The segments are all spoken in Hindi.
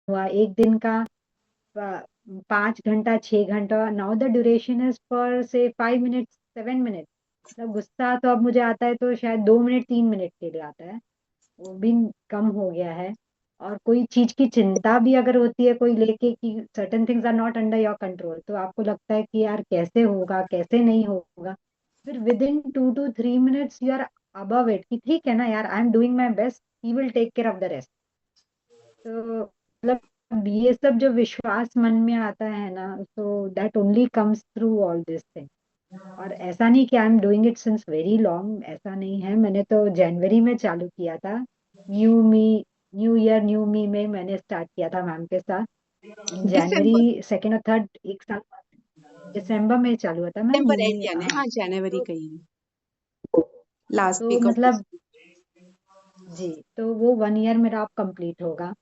हुआ एक दिन का 5 घंटा 6 घंटा, now the duration is for से 5 मिनट्स 7 मिनट। मतलब गुस्सा तो अब मुझे आता है तो शायद 2 मिनट 3 मिनट के लिए आता है, वो भी कम हो गया है। और कोई चीज की चिंता भी अगर होती है कोई लेके कि certain things are not under your control, तो आपको लगता है कि यार कैसे होगा कैसे नहीं होगा, फिर within 2 to 3 minutes you are above it कि ठीक है ना यार, I am doing my best, he will take care of the rest. तो मतलब ये सब जो विश्वास मन में आता है ना, तो that only comes through all this thing. और ऐसा नहीं कि आई am doing it since very long, ऐसा नहीं है, मैंने तो जनवरी में चालू किया था। न्यू मी, न्यू ईयर न्यू मी में मैंने स्टार्ट किया था मैम के साथ। दिसंबर जनवरी सेकेंड और थर्ड एक साल, दिसंबर में चालू हुआ था मैम दिसंबर एंड ये, यानी हाँ। हाँ जनवरी तो, का ही लास्ट तो वीक ऑफ मतलब जी, तो वो 1 ईयर मेरा अब कंप्लीट होगा।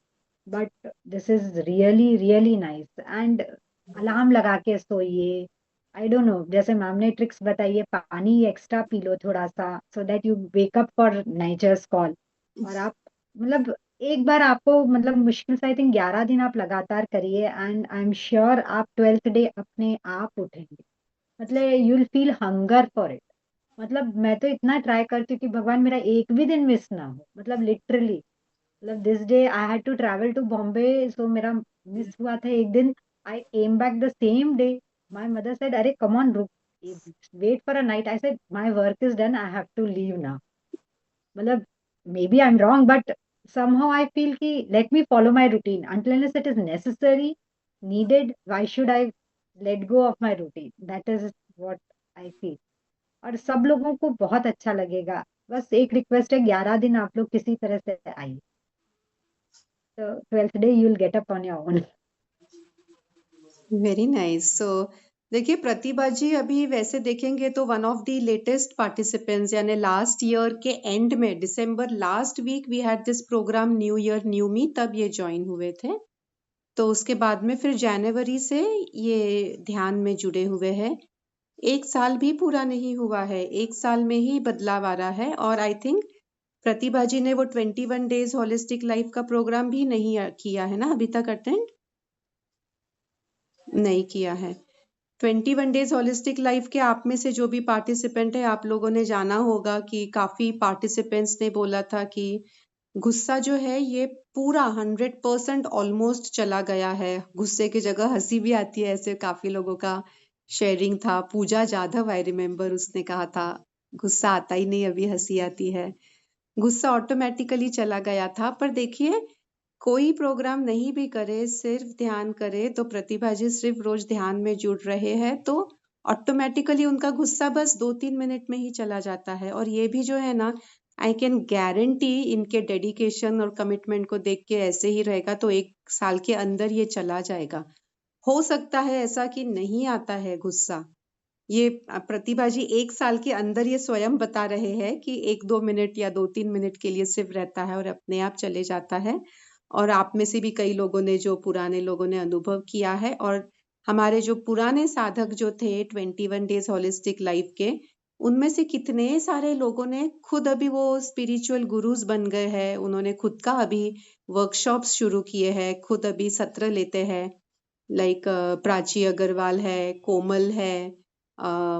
But this is really really nice. And alarm लगा के सोइए, आई डोंट नो, जैसे मैम ने ट्रिक्स बताई है, पानी एक्स्ट्रा पी लो थोड़ा सा so that you wake up for nature's call. और आप मतलब एक बार आपको मतलब मुश्किल से आई थिंक 11 दिन आप लगातार करिए एंड आई एम श्योर आप 12th डे अपने आप उठेंगे। मतलब you will feel hunger for it. मतलब मैं तो इतना ट्राई करती हूँ कि भगवान मेरा एक भी दिन मिस ना हो, मतलब लिटरली। मतलब this day I had to travel to Bombay, so मेरा मिस हुआ था एक दिन। I came back the same day. My mother said अरे कम ऑन रुक, wait for a night. I said my work is done, I have to leave now. मतलब maybe I am wrong but somehow I feel कि let me follow my routine until unless it is necessary, needed, why should I let go of my routine? That is what I feel। और सब लोगों को बहुत अच्छा लगेगा। बस एक रिक्वेस्ट है, 11 दिन आप लोग किसी तरह से आइए, तो 12th day you will get up on your own. Very nice. So देखिए प्रतिभा जी अभी वैसे देखेंगे तो one of the latest participants, यानी लास्ट ईयर के एंड में December last week we had this programme new year new me, तब ये ज्वाइन हुए थे। तो उसके बाद में फिर जनवरी से ये ध्यान में जुड़े हुए हैं। एक साल भी पूरा नहीं हुआ है, एक साल में ही बदलाव आ रहा है। और आई थिंक प्रतिभा जी ने वो 21 डेज होलिस्टिक लाइफ का प्रोग्राम भी नहीं किया है ना अभी तक अटेंड? नहीं किया है। 21 डेज होलिस्टिक लाइफ के आप में से जो भी पार्टिसिपेंट है, आप लोगों ने जाना होगा कि काफी पार्टिसिपेंट्स ने बोला था कि गुस्सा जो है ये पूरा 100% ऑलमोस्ट चला गया है। गुस्से की जगह हंसी भी आती है, ऐसे काफी लोगों का शेयरिंग था। पूजा जाधव आई रिमेम्बर, उसने कहा था गुस्सा आता ही नहीं, अभी हंसी आती है। गुस्सा ऑटोमेटिकली चला गया था। पर देखिए कोई प्रोग्राम नहीं भी करे, सिर्फ ध्यान करे, तो प्रतिभा जी सिर्फ रोज ध्यान में जुड़ रहे हैं तो ऑटोमेटिकली उनका गुस्सा बस 2-3 मिनट में ही चला जाता है। और ये भी जो है ना, आई कैन गारंटी इनके डेडिकेशन और कमिटमेंट को देख के ऐसे ही रहेगा तो 1 साल के अंदर ये चला जाएगा। हो सकता है ऐसा कि नहीं आता है गुस्सा, ये प्रतिभा जी 1 साल के अंदर ये स्वयं बता रहे हैं कि 1-2 मिनट या 2-3 मिनट के लिए सिर्फ रहता है और अपने आप चले जाता है। और आप में से भी कई लोगों ने, जो पुराने लोगों ने अनुभव किया है। और हमारे जो पुराने साधक जो थे 21 डेज होलिस्टिक लाइफ के, उनमें से कितने सारे लोगों ने खुद अभी वो स्पिरिचुअल गुरुज बन गए हैं। उन्होंने खुद का अभी वर्कशॉप्स शुरू किए हैं, खुद अभी सत्र लेते हैं। लाइक प्राची अग्रवाल है, कोमल है,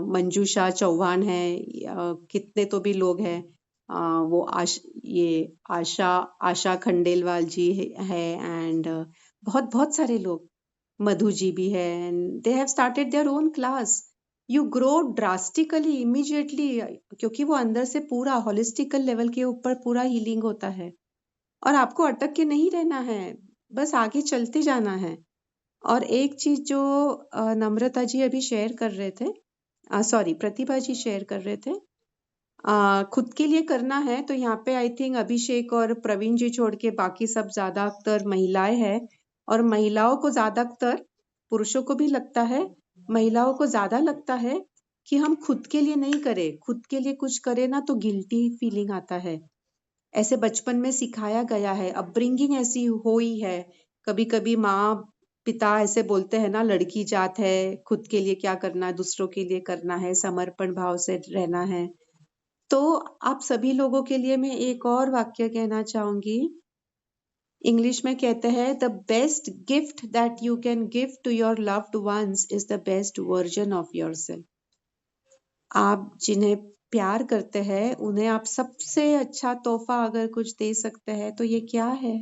मंजूषा चौहान है, कितने तो भी लोग हैं। वो ये आशा आशा खंडेलवाल जी है। एंड बहुत बहुत सारे लोग, मधु जी भी है। And they have started their own class. You grow drastically immediately, क्योंकि वो अंदर से पूरा हॉलिस्टिकल लेवल के ऊपर पूरा हीलिंग होता है। और आपको अटक के नहीं रहना है, बस आगे चलते जाना है। और एक चीज जो नम्रता जी अभी शेयर कर रहे थे, सॉरी प्रतिभा जी शेयर कर रहे थे, खुद के लिए करना है तो यहाँ पे आई थिंक अभिषेक और प्रवीण जी छोड़ के बाकी सब ज्यादातर महिलाएं हैं। और महिलाओं को ज्यादातर, पुरुषों को भी लगता है, महिलाओं को ज्यादा लगता है कि हम खुद के लिए नहीं करें, खुद के लिए कुछ करें ना तो गिल्टी फीलिंग आता है। ऐसे बचपन में सिखाया गया है, अपब्रिंगिंग ऐसी हुई है। कभी कभी माँ पिता ऐसे बोलते हैं ना, लड़की जात है, खुद के लिए क्या करना है, दूसरों के लिए करना है, समर्पण भाव से रहना है। तो आप सभी लोगों के लिए मैं एक और वाक्य कहना चाहूंगी इंग्लिश में कहते हैं the best gift that you can give to your loved ones is the best version of yourself. आप जिन्हें प्यार करते हैं उन्हें आप सबसे अच्छा तोहफा अगर कुछ दे सकते हैं तो ये क्या है?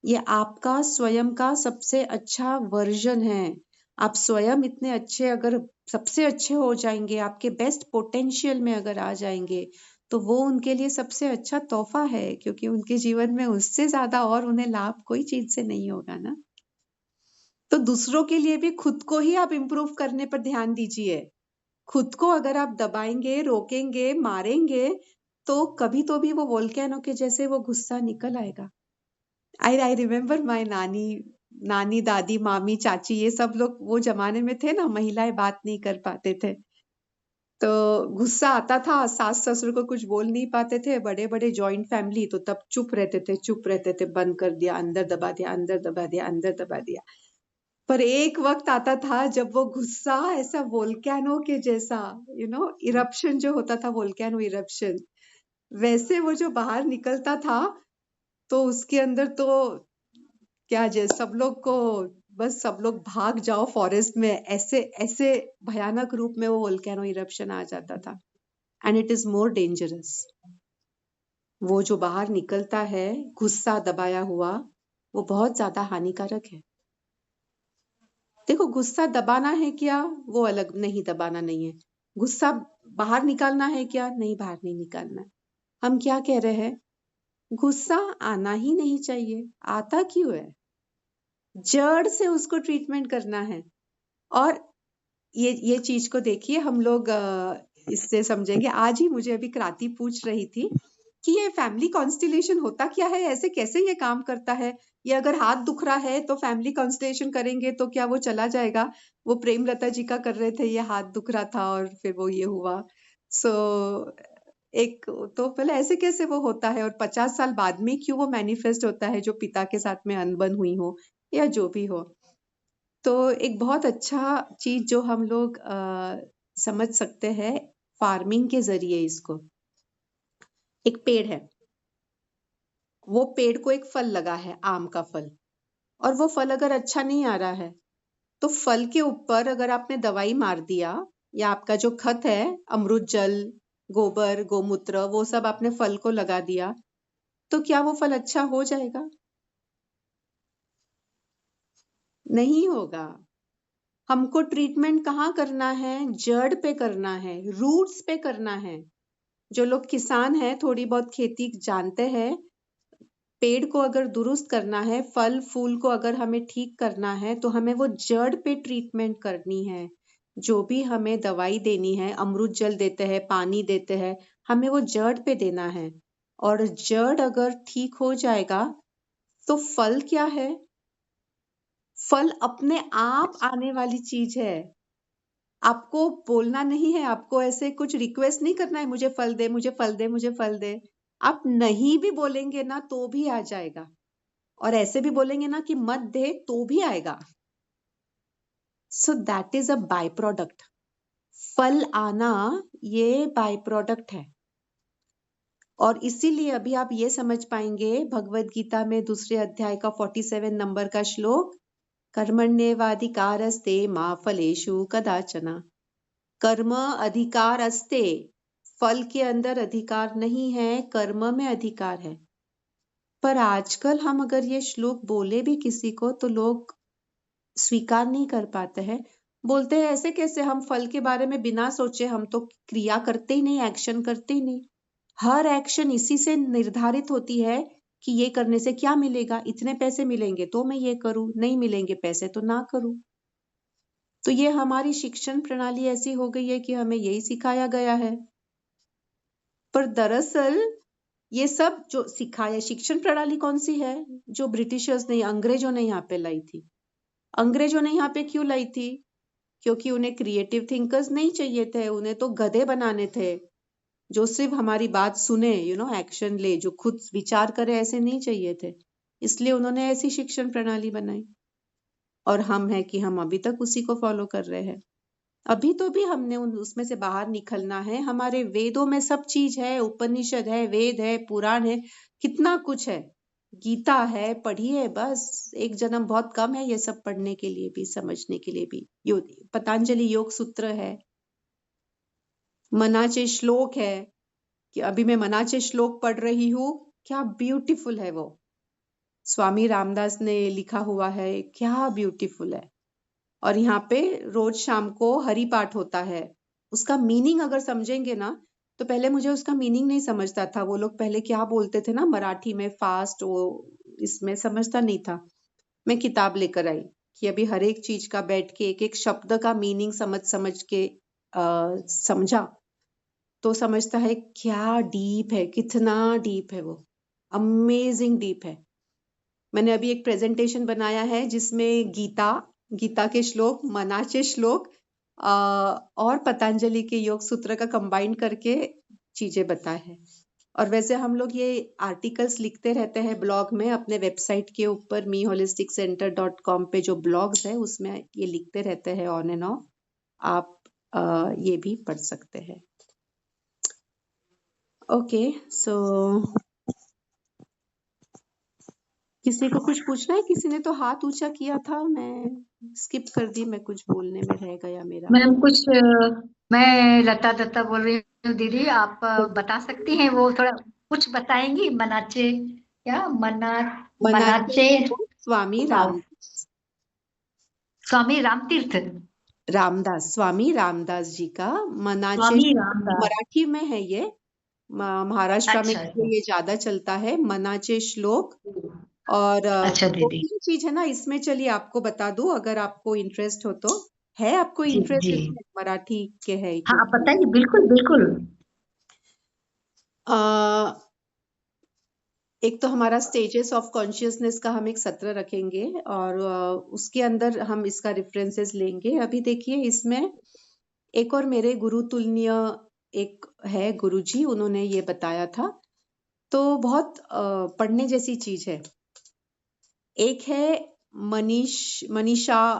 ये आपका स्वयं का सबसे अच्छा वर्जन है। आप स्वयं इतने अच्छे अगर सबसे अच्छे हो जाएंगे, आपके बेस्ट पोटेंशियल में अगर आ जाएंगे, तो वो उनके लिए सबसे अच्छा तोहफा है, क्योंकि उनके जीवन में उससे ज्यादा और उन्हें लाभ कोई चीज से नहीं होगा ना। तो दूसरों के लिए भी खुद को ही आप इम्प्रूव करने पर ध्यान दीजिए। खुद को अगर आप दबाएंगे, रोकेंगे, मारेंगे, तो कभी तो भी वो वोल्केनो के जैसे वो गुस्सा निकल आएगा। आई रिमेम्बर माय नानी, दादी, मामी, चाची, ये सब लोग वो जमाने में थे ना, महिलाएं बात नहीं कर पाते थे, तो गुस्सा आता था, सास ससुर को कुछ बोल नहीं पाते थे, बड़े बड़े जॉइंट फैमिली, तो तब चुप रहते थे, बंद कर दिया, अंदर दबा दिया, अंदर दबा दिया, अंदर दबा दिया। पर एक वक्त आता था जब वो गुस्सा ऐसा वोल्केनो के जैसा, इरप्शन जो होता था, वोल्केनो इरप्शन, वैसे वो जो बाहर निकलता था, तो उसके अंदर तो क्या सब लोग को, बस सब लोग भाग जाओ फॉरेस्ट में, ऐसे ऐसे भयानक रूप में वो वोल्केनो इरप्शन आ जाता था। And it is more dangerous. वो जो बाहर निकलता है गुस्सा दबाया हुआ, वो बहुत ज्यादा हानिकारक है। देखो, गुस्सा दबाना है क्या, वो अलग, नहीं दबाना नहीं है। गुस्सा बाहर निकालना है क्या, नहीं, बाहर नहीं निकालना है। हम क्या कह रहे हैं, गुस्सा आना ही नहीं चाहिए, आता क्यों है, जड़ से उसको ट्रीटमेंट करना है। और ये चीज को देखिए, हम लोग इससे समझेंगे। आज ही मुझे अभी क्रांति पूछ रही थी कि ये फैमिली कॉन्स्टिलेशन होता क्या है, ऐसे कैसे ये काम करता है, ये अगर हाथ दुख रहा है तो फैमिली कॉन्स्टिलेशन करेंगे तो क्या वो चला जाएगा? वो प्रेमलता जी का कर रहे थे, ये हाथ दुख रहा था और फिर वो ये हुआ। सो एक तो पहले ऐसे कैसे वो होता है, और 50 साल बाद में क्यों वो मैनिफेस्ट होता है, जो पिता के साथ में अनबन हुई हो या जो भी हो। तो एक बहुत अच्छा चीज जो हम लोग समझ सकते हैं फार्मिंग के जरिए इसको, एक पेड़ है, वो पेड़ को एक फल लगा है, आम का फल, और वो फल अगर अच्छा नहीं आ रहा है, तो फल के ऊपर अगर आपने दवाई मार दिया, या आपका जो खत है, अमृत जल, गोबर, गोमूत्र, वो सब आपने फल को लगा दिया, तो क्या वो फल अच्छा हो जाएगा? नहीं होगा। हमको ट्रीटमेंट कहाँ करना है, जड़ पे करना है, रूट्स पे करना है। जो लोग किसान हैं, थोड़ी बहुत खेती जानते हैं, पेड़ को अगर दुरुस्त करना है, फल फूल को अगर हमें ठीक करना है, तो हमें वो जड़ पे ट्रीटमेंट करनी है। जो भी हमें दवाई देनी है, अमृत जल देते हैं, पानी देते हैं, हमें वो जड़ पे देना है। और जड़ अगर ठीक हो जाएगा, तो फल क्या है? फल अपने आप आने वाली चीज है। आपको बोलना नहीं है, आपको ऐसे कुछ रिक्वेस्ट नहीं करना है, मुझे फल दे, मुझे फल दे, मुझे फल दे। आप नहीं भी बोलेंगे ना तो भी आ जाएगा, और ऐसे भी बोलेंगे ना कि मत दे तो भी आएगा। So that is a by product. फल आना ये बाय प्रोडक्ट है। और इसीलिए अभी आप ये समझ पाएंगे, भगवत गीता में दूसरे अध्याय का 47 नंबर का श्लोक, कर्मण्येवाधिकारस्ते मा फलेषु कदाचन। कर्म अधिकार अस्ते, फल के अंदर अधिकार नहीं है, कर्म में अधिकार है। पर आजकल हम अगर ये श्लोक बोले भी किसी को, तो लोग स्वीकार नहीं कर पाते हैं। बोलते हैं ऐसे कैसे, हम फल के बारे में बिना सोचे हम तो क्रिया करते ही नहीं, एक्शन करते ही नहीं। हर एक्शन इसी से निर्धारित होती है कि ये करने से क्या मिलेगा, इतने पैसे मिलेंगे तो मैं ये करूं, नहीं मिलेंगे पैसे तो ना करूं। तो ये हमारी शिक्षण प्रणाली ऐसी हो गई है कि हमें यही सिखाया गया है। पर दरअसल ये सब जो सिखाया, शिक्षण प्रणाली कौन सी है? जो ब्रिटिशर्स ने, अंग्रेजों ने यहाँ पे लाई थी। अंग्रेजों ने यहाँ पे क्यों लाई थी? क्योंकि उन्हें क्रिएटिव थिंकर्स नहीं चाहिए थे, उन्हें तो गधे बनाने थे, जो सिर्फ हमारी बात सुने, एक्शन ले, जो खुद विचार करे, ऐसे नहीं चाहिए थे। इसलिए उन्होंने ऐसी शिक्षण प्रणाली बनाई। और हम है कि हम अभी तक उसी को फॉलो कर रहे हैं। अभी तो भी हमने उसमें से बाहर निकलना है। हमारे वेदों में सब चीज है, उपनिषद है, वेद है, पुराण है, कितना कुछ है। गीता है, पढ़िए बस। एक जन्म बहुत कम है ये सब पढ़ने के लिए भी, समझने के लिए भी। पतंजलि योग सूत्र है, मनाचे श्लोक है, कि अभी मैं मनाचे श्लोक पढ़ रही हूँ, क्या ब्यूटीफुल है वो। स्वामी रामदास ने लिखा हुआ है, क्या ब्यूटीफुल है। और यहाँ पे रोज शाम को हरि पाठ होता है। उसका मीनिंग अगर समझेंगे ना, तो पहले मुझे उसका मीनिंग नहीं समझता था। वो लोग पहले क्या बोलते थे ना मराठी में फास्ट, वो इसमें समझता नहीं था। मैं किताब लेकर आई कि अभी हर एक चीज का बैठ के एक एक शब्द का मीनिंग समझ समझ के समझा, तो समझता है क्या डीप है, कितना डीप है वो। अमेजिंग डीप है। मैंने अभी एक प्रेजेंटेशन बनाया है जिसमें गीता के श्लोक, मनाचे श्लोक और पतंजलि के योग सूत्र का कंबाइन करके चीजें बताए हैं। और वैसे हम लोग ये आर्टिकल्स लिखते रहते हैं ब्लॉग में, अपने वेबसाइट के ऊपर meholisticcenter.com पे जो ब्लॉग्स है उसमें ये लिखते रहते हैं ऑन एंड ऑफ। आप ये भी पढ़ सकते हैं। ओके, सो किसी को कुछ पूछना है? किसी ने तो हाथ ऊंचा किया था, मैं स्किप कर दी, मैं कुछ बोलने में रह गया मेरा। मैम मैं लता दत्ता बोल रही हूँ दीदी। आप बता सकती हैं, वो थोड़ा कुछ बताएंगी? मनाचे क्या मनाचे मनाचे स्वामी साहब, स्वामी रामतीर्थ, स्वामी रामदास जी का मनाचे स्वामी रामदास। मराठी में है ये। महाराष्ट्र में अच्छा अच्छा ये ज्यादा चलता है, मनाचे श्लोक। और अच्छा दो दीदी। तीन चीज है ना इसमें, चलिए आपको बता दूं अगर आपको इंटरेस्ट हो तो। है आपको जी इंटरेस्ट जी, इसमें? मराठी के है हाँ आप क्योंकि बताइए, बिल्कुल बिल्कुल। एक तो हमारा स्टेजेस ऑफ कॉन्शियसनेस का हम एक सत्र रखेंगे, और उसके अंदर हम इसका रेफरेंसेस लेंगे। अभी देखिए इसमें एक और मेरे गुरु तुल्य एक है गुरुजी, उन्होंने ये बताया था, तो बहुत पढ़ने जैसी चीज है। एक है मनीषा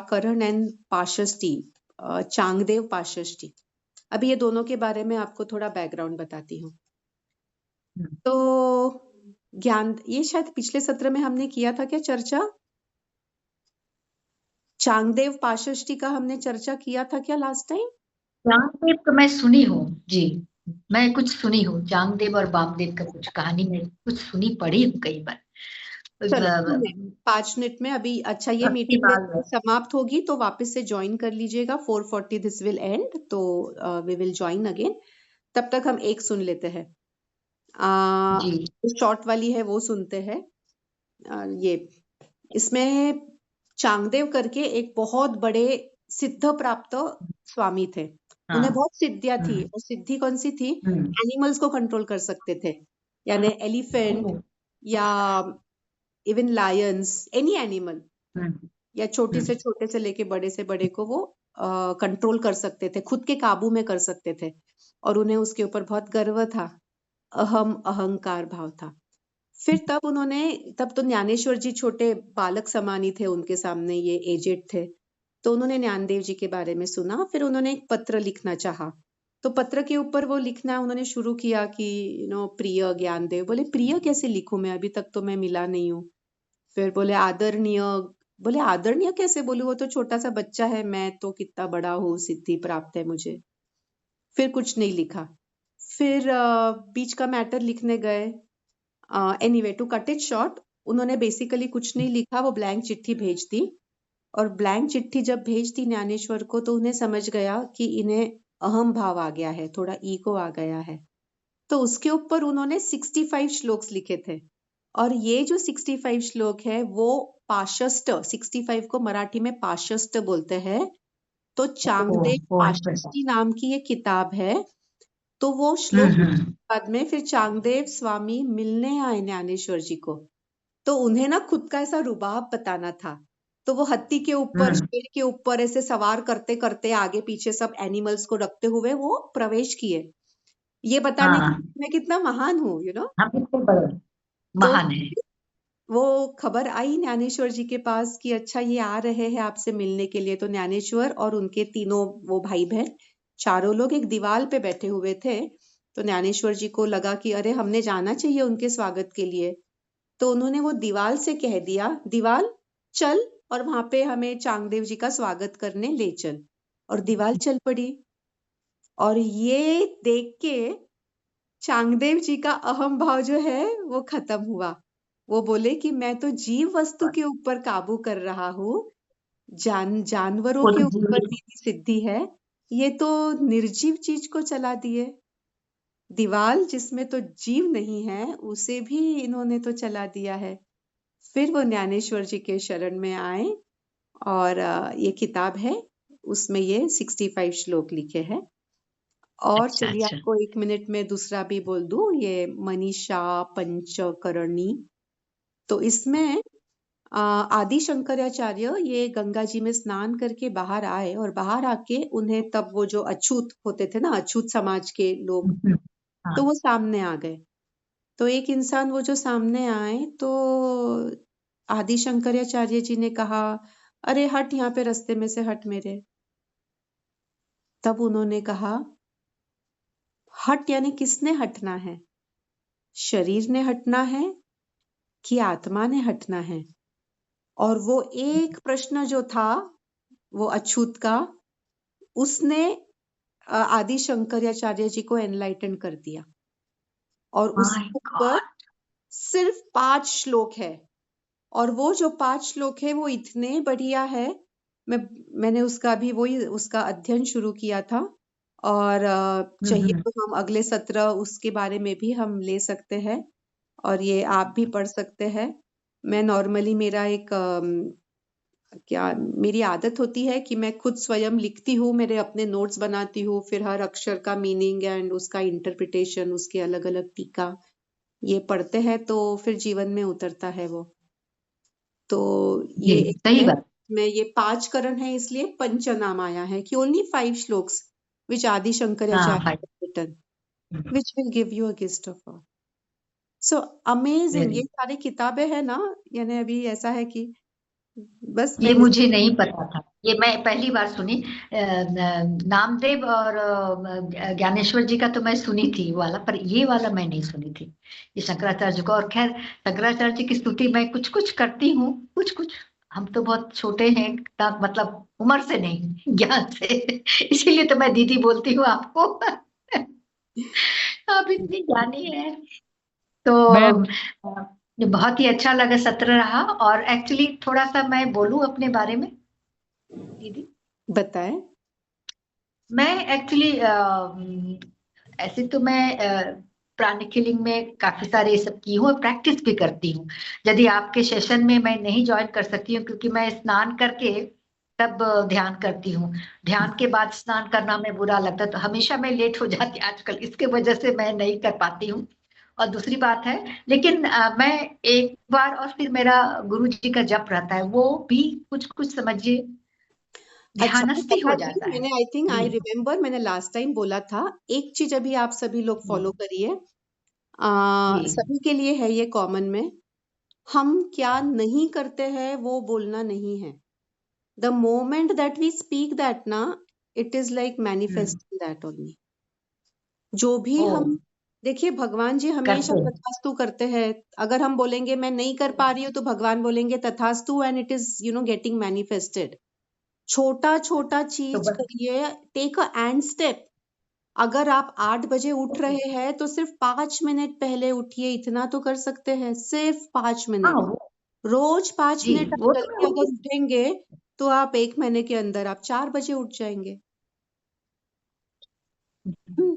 करण एंड पाशस्टी, चांगदेव पाशस्टी। अभी ये दोनों के बारे में आपको थोड़ा बैकग्राउंड बताती हूँ। तो ज्ञान, ये शायद पिछले सत्र में हमने किया था क्या चर्चा? चांगदेव पाशस्टी का हमने चर्चा किया था क्या लास्ट टाइम? चांगदेव का मैं सुनी हूँ जी, मैं कुछ सुनी हूँ चांगदेव और वामदेव का, कुछ कहानी में कुछ सुनी पढ़ी हूँ कई बार। चलो सुने 5 मिनट में अभी। अच्छा, ये भक्ति मीटिंग मार्ग जैसे ही समाप्त होगी तो वापस से ज्वाइन कर लीजिएगा। 4:40 दिस विल एंड, तो वी विल ज्वाइन अगेन। तब तक हम एक सुन लेते हैं, जी। शॉर्ट वाली है वो सुनते हैं। ये इसमें चांगदेव करके एक बहुत बड़े सिद्ध प्राप्त स्वामी थे। उन्हें हाँ। बहुत सिद्धियां थी, हम्म और सिद्धि कौन सी थी? हम्म एनिमल्स को कंट्रोल कर सकते थे, यानी एलिफेंट ओ, या इवन लायंस, एनी एनिमल, हम्म या छोटे हम्म से छोटे से लेके बड़े से बड़े को वो कंट्रोल कर सकते थे, खुद के काबू में कर सकते थे। और उन्हें उसके ऊपर बहुत गर्व था, अहंकार भाव था। फिर तब तो ज्ञानेश्वर जी छोटे बालक समान ही थे उनके सामने, ये एजेड थे। तो उन्होंने ज्ञानदेव जी के बारे में सुना, फिर उन्होंने एक पत्र लिखना चाहा। तो पत्र के ऊपर वो लिखना उन्होंने शुरू किया कि प्रिय ज्ञानदेव। बोले प्रिय कैसे लिखूं, मैं अभी तक तो मैं मिला नहीं हूँ। फिर बोले आदरणीय। बोले आदरणीय कैसे बोलूं, वो तो छोटा सा बच्चा है, मैं तो कितना बड़ा हूँ, सिद्धि प्राप्त है मुझे। फिर कुछ नहीं लिखा। फिर बीच का मैटर लिखने गए। Anyway, to cut it short, उन्होंने बेसिकली कुछ नहीं लिखा, वो ब्लैंक चिट्ठी भेज दी। और ब्लैंक चिट्ठी जब भेज दी ज्ञानेश्वर को, तो उन्हें समझ गया कि इन्हें अहम भाव आ गया है, थोड़ा ईगो आ गया है। तो उसके ऊपर उन्होंने 65 श्लोक्स लिखे थे। और ये जो 65 श्लोक है वो पाशस्ट, 65 को मराठी में पाशस्ट बोलते हैं। तो ओ, चांगदेव ओ अच्छा। पाशस्टी नाम की ये किताब है। तो वो श्लोक हम्म। बाद में फिर चांगदेव स्वामी मिलने आए ज्ञानेश्वर जी को। तो उन्हें ना खुद का ऐसा रुबाब बताना था। तो वो हत्ती के ऊपर, हम्म शेर के ऊपर ऐसे सवार करते करते आगे पीछे सब एनिमल्स को रखते हुए वो प्रवेश किए, ये बताने हाँ की मैं कितना महान हूँ, हाँ, बिल्कुल बड़े तो महान है। वो खबर आई ज्ञानेश्वर जी के पास कि अच्छा ये आ रहे हैं आपसे मिलने के लिए। तो ज्ञानेश्वर और उनके तीनों वो भाई बहन, चारों लोग एक दीवार पे बैठे हुए थे। तो ज्ञानेश्वर जी को लगा कि अरे हमने जाना चाहिए उनके स्वागत के लिए, तो उन्होंने वो दीवाल से कह दिया, दीवाल चल और वहां पे हमें चांगदेव जी का स्वागत करने ले चल, और दीवाल चल पड़ी। और ये देख के चांगदेव जी का अहम भाव जो है वो खत्म हुआ। वो बोले कि मैं तो जीव वस्तु के ऊपर काबू कर रहा हूँ, जानवरों के ऊपर मेरी सिद्धि है, ये तो निर्जीव चीज को चला दिए। दीवाल जिसमें तो जीव नहीं है उसे भी इन्होंने तो चला दिया है। फिर वो ज्ञानेश्वर जी के शरण में आए और ये किताब है, उसमें ये 65 श्लोक लिखे हैं। और अच्छा चलिए अच्छा। आपको 1 मिनट में दूसरा भी बोल दूं, ये मनीषा पंचकर्णी। तो इसमें आदि शंकराचार्य ये गंगा जी में स्नान करके बाहर आए, और बाहर आके उन्हें तब वो जो अछूत होते थे ना, अछूत समाज के लोग, हाँ। तो वो सामने आ गए। तो एक इंसान वो जो सामने आए तो आदि शंकराचार्य जी ने कहा, अरे हट यहाँ पे, रास्ते में से हट मेरे। तब उन्होंने कहा, हट यानी किसने हटना है? शरीर ने हटना है कि आत्मा ने हटना है? और वो एक प्रश्न जो था वो अछूत का, उसने आदि शंकराचार्य जी को एनलाइटन कर दिया। और माय उसके ऊपर गॉड। सिर्फ 5 श्लोक है, और वो जो 5 श्लोक है वो इतने बढ़िया है। मैंने उसका भी वही उसका अध्ययन शुरू किया था, और चाहिए तो हम अगले सत्र उसके बारे में भी हम ले सकते हैं, और ये आप भी पढ़ सकते हैं। मैं नॉर्मली मेरा एक मेरी आदत होती है कि मैं खुद स्वयं लिखती हूँ, मेरे अपने नोट्स बनाती हूँ, फिर हर अक्षर का मीनिंग एंड उसका इंटरप्रिटेशन, उसके अलग अलग टीका ये पढ़ते हैं तो फिर जीवन में उतरता है वो। तो ये एक सही है, बात। मैं ये 5 करण है इसलिए पंचनाम आया है कि ओनली 5 श्लोक्स विच आदि हाँ शंकराचार्य भाई। Written, which will give you a gift of all. So amazing, ये वेरी। सारी किताबें है ना, यानी अभी ऐसा है कि बस ये मैं मुझे नहीं पता था, ये मैं पहली बार सुनी। नामदेव और ज्ञानेश्वर जी का तो मैं सुनी थी वाला, पर ये वाला मैं नहीं सुनी थी, ये शंकराचार्य जी को। और खैर शंकराचार्य जी की स्तुति मैं कुछ कुछ करती हूँ, कुछ कुछ। हम तो बहुत छोटे हैं, मतलब उम्र से नहीं, ज्ञान से। इसीलिए तो मैं दीदी बोलती हूँ आपको। आप इतनी ज्ञानी है। तो ये बहुत ही अच्छा लगा, सत्र रहा। और एक्चुअली थोड़ा सा मैं बोलूं अपने बारे में दीदी। बताएं। मैं एक्चुअली ऐसे तो मैं प्राणिक हीलिंग में काफी सारे ये सब की हूँ और प्रैक्टिस भी करती हूँ। यदि आपके सेशन में मैं नहीं ज्वाइन कर सकती हूँ क्योंकि मैं स्नान करके तब ध्यान करती हूँ। ध्यान के बाद स्नान करना में बुरा लगता है, तो हमेशा मैं लेट हो जाती आजकल, इसके वजह से मैं नहीं कर पाती हूँ। और दूसरी बात है, लेकिन मैं एक बार, और फिर मेरा गुरु जी का जप रहता है, वो भी कुछ कुछ समझिए अच्छा ध्यानस्थ ही हो कथा जी, जाता है। मैंने आई थिंक जी। आई रिमेम्बर मैंने लास्ट टाइम बोला था, एक चीज अभी आप सभी लोग फॉलो करिए, जी। सभी के लिए है ये कॉमन में, हम क्या नहीं करते हैं वो बोलना नहीं है। The moment that we speak that ना, it is like manifesting that only. जो भी ओ, हम, देखिए भगवान जी हमेशा करते हैं। तथास्तु करते हैं। अगर हम बोलेंगे मैं नहीं कर पा रही हूँ तो भगवान बोलेंगे तथास्तु, and it is getting manifested. छोटा छोटा तो चीज बस। करिए, टेक अ एंड स्टेप। अगर आप 8 बजे उठ रहे हैं तो सिर्फ 5 मिनट पहले उठिए, इतना तो कर सकते हैं, सिर्फ 5 हाँ मिनट। वो। रोज 5 जी, मिनट आप वो तो मैं करके उसी। अगर उठेंगे तो आप 1 महीने के अंदर आप 4 बजे उठ जाएंगे।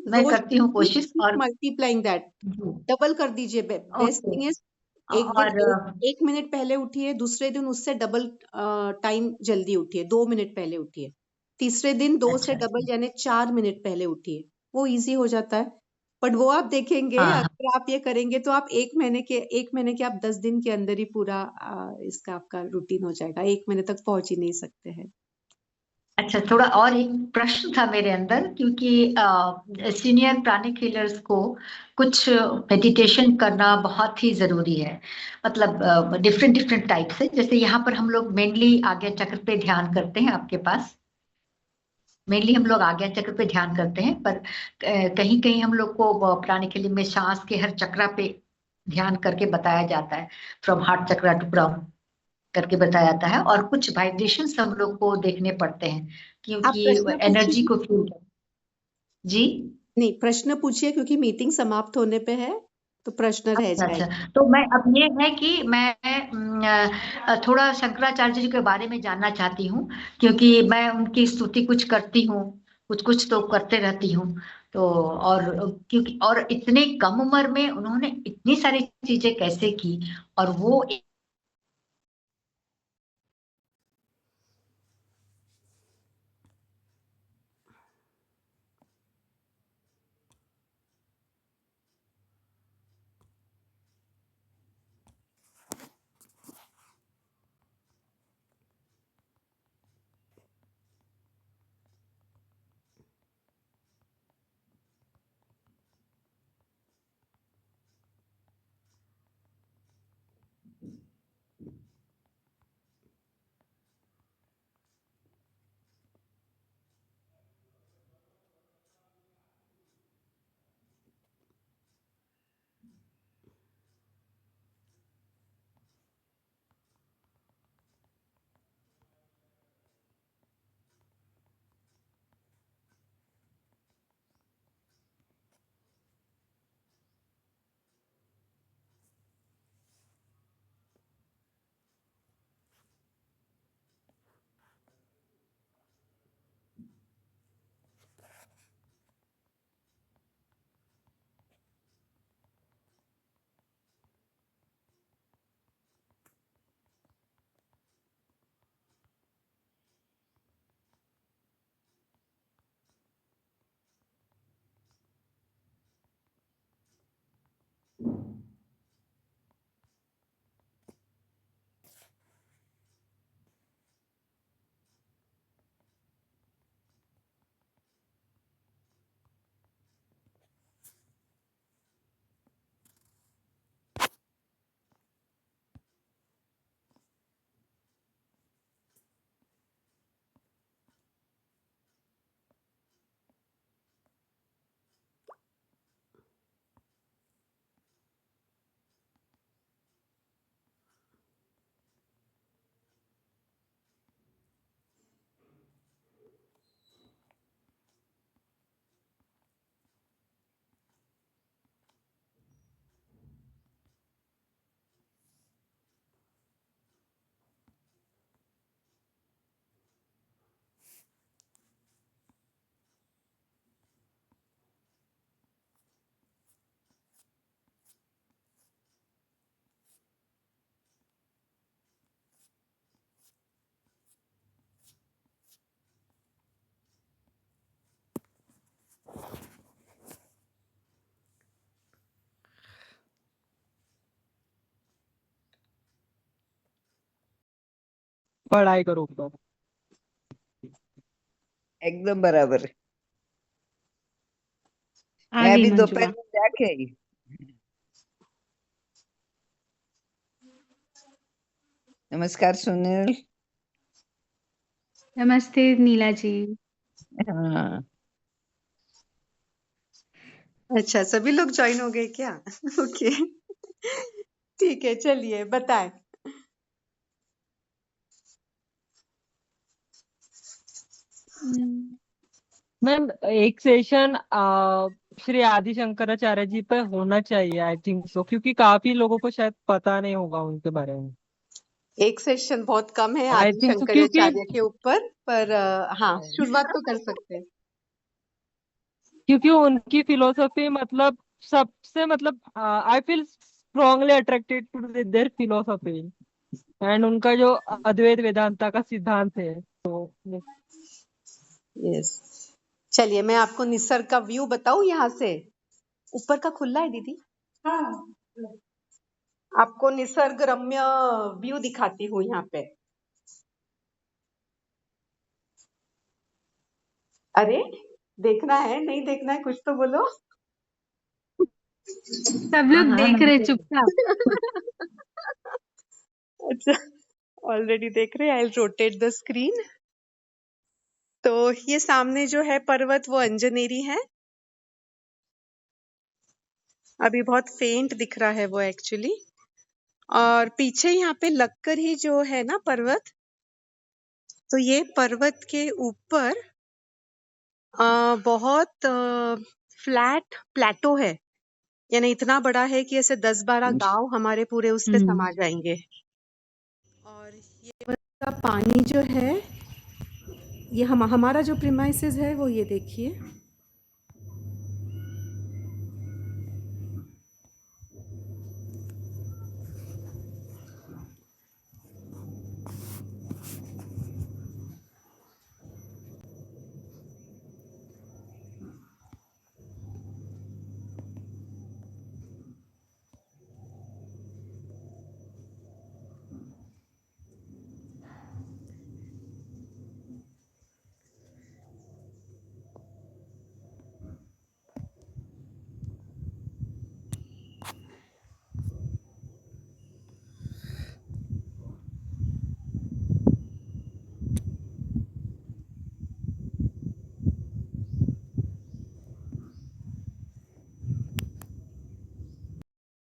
मैं रोज करती हूँ कोशिश। और मल्टीप्लाइंग दैट, जी। डबल कर दीजिए। Best okay. थिंग इज, एक दिन और एक मिनट पहले उठिए, दूसरे दिन उससे डबल टाइम जल्दी उठिए, 2 मिनट पहले उठिए, तीसरे दिन 2 से अच्छा अच्छा। डबल यानी 4 मिनट पहले उठिए। वो इजी हो जाता है। बट वो आप देखेंगे, हाँ हाँ। अगर आप ये करेंगे तो आप 1 महीने के आप 10 दिन के अंदर ही पूरा इसका आपका रूटीन हो जाएगा। 1 महीने तक पहुंच ही नहीं सकते हैं। अच्छा, थोड़ा और एक प्रश्न था मेरे अंदर, क्योंकि सीनियर प्राणिक हीलर्स को कुछ मेडिटेशन करना बहुत ही जरूरी है। मतलब डिफरेंट डिफरेंट टाइप से, जैसे यहाँ पर हम लोग मेनली आज्ञा चक्र पे ध्यान करते हैं आपके पास। मेनली हम लोग आज्ञा चक्र पे ध्यान करते हैं, पर कहीं कहीं हम लोग को प्राणिक हीलिंग में सांस के हर चक्रा पे ध्यान करके बताया जाता है, from heart chakra to crown करके बताया जाता है, और कुछ वाइब्रेशंस हम लोग को देखने पड़ते हैं आप क्योंकि प्रश्न एनर्जी पूछिए। को फील। जी। नहीं, प्रश्न पूछिए क्योंकि मीटिंग समाप्त होने पे है, तो प्रश्न रह अच्छा अच्छा, जाएगा। तो मैं अब ये है कि मैं थोड़ा शंकराचार्य जी के बारे में जानना चाहती हूँ, क्योंकि मैं उनकी स्तुति कुछ करती हूँ, कुछ कुछ तो करते रहती हूँ। तो और क्योंकि और इतने कम उम्र में उन्होंने इतनी सारी चीजें कैसे की, और वो पढ़ाई करो तो। एकदम बराबर। आ मैं गई अभी दोपहर मंजुला। में जाके आई। नमस्कार सुनील। नमस्ते नीला जी। हाँ, अच्छा, सभी लोग ज्वाइन हो गए क्या? ओके, ठीक है, चलिए बताएं। मैम एक सेशन श्री आदि शंकराचार्य जी पे होना चाहिए, आई थिंक सो, क्योंकि काफी लोगों को शायद पता नहीं होगा उनके बारे में। एक सेशन बहुत कम है आई आदि थिंक सो क्योंकि शंकराचार्य के ऊपर, पर हाँ, शुरुआत तो कर सकते हैं। क्योंकि उनकी फिलोसफी मतलब सबसे मतलब I feel strongly attracted to their philosophy and उनका जो अद्वैत वेदांता का सिद्धांत है, तो यस, चलिए मैं आपको निसर्ग का व्यू बताऊं यहाँ से। ऊपर का खुला है दीदी? हाँ, आपको निसर्ग रम्य व्यू दिखाती हूँ यहाँ पे। अरे, देखना है नहीं देखना है, कुछ तो बोलो। सब लोग हाँ देख हम रहे तो चुपचाप। अच्छा, ऑलरेडी देख रहे हैं। आई रोटेट द स्क्रीन। तो ये सामने जो है पर्वत वो अंजनेरी है। अभी बहुत फेंट दिख रहा है वो एक्चुअली। और पीछे यहाँ पे लगकर ही जो है ना पर्वत, तो ये पर्वत के ऊपर बहुत फ्लैट प्लेटो है, यानी इतना बड़ा है कि ऐसे 10-12 गांव हमारे पूरे उस पे समा जाएंगे। और ये का पानी जो है, ये हमारा जो प्रीमाइसेस है वो ये देखिए,